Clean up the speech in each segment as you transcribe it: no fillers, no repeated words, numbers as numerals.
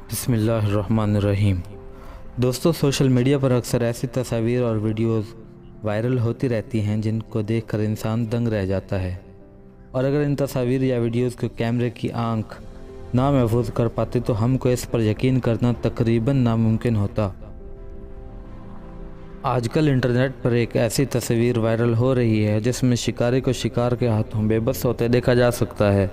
बिस्मिल्लाहिर्रहमानिर्रहीम। दोस्तों, social media पर अक्सर ऐसी तस्वीर और वीडियोस वायरल होती रहती हैं जिनको देखकर इंसान दंग रह जाता है, और अगर इन तस्वीर या वीडियोस को कैमरे की आंख ना महफूज कर पाती तो हमको इस पर यकीन करना तकरीबन नामुमकिन होता। आजकल इंटरनेट पर एक ऐसी तस्वीर वायरल हो रही है जिसमें शिकारी को शिकार के हाथों बेबस होते देखा जा सकता है।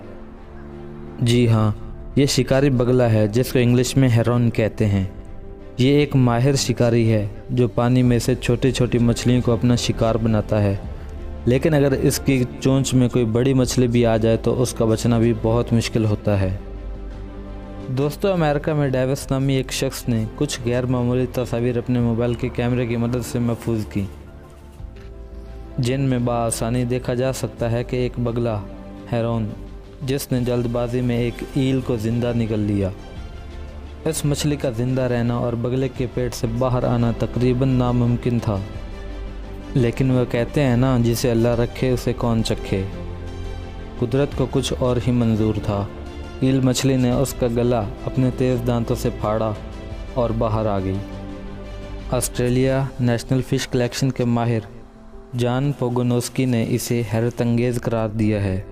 जी हाँ, ये शिकारी बगला है जिसको इंग्लिश में हेरॉन कहते हैं। ये एक माहिर शिकारी है जो पानी में से छोटी छोटी मछलियों को अपना शिकार बनाता है, लेकिन अगर इसकी चोंच में कोई बड़ी मछली भी आ जाए तो उसका बचना भी बहुत मुश्किल होता है। दोस्तों, अमेरिका में डेविस नामी एक शख्स ने कुछ गैर मामूली तस्वीर अपने मोबाइल के कैमरे की मदद से महफूज की, जिनमें बआसानी देखा जा सकता है कि एक बगला हेरॉन जिसने जल्दबाजी में एक ईल को ज़िंदा निगल लिया। इस मछली का ज़िंदा रहना और बगले के पेट से बाहर आना तकरीबन नामुमकिन था, लेकिन वह कहते हैं ना, जिसे अल्लाह रखे उसे कौन चखे। कुदरत को कुछ और ही मंजूर था। ईल मछली ने उसका गला अपने तेज़ दांतों से फाड़ा और बाहर आ गई। ऑस्ट्रेलिया नेशनल फ़िश कलेक्शन के माहिर जॉन पोगोनोस्की ने इसे हैरत अंगेज़ करार दिया है।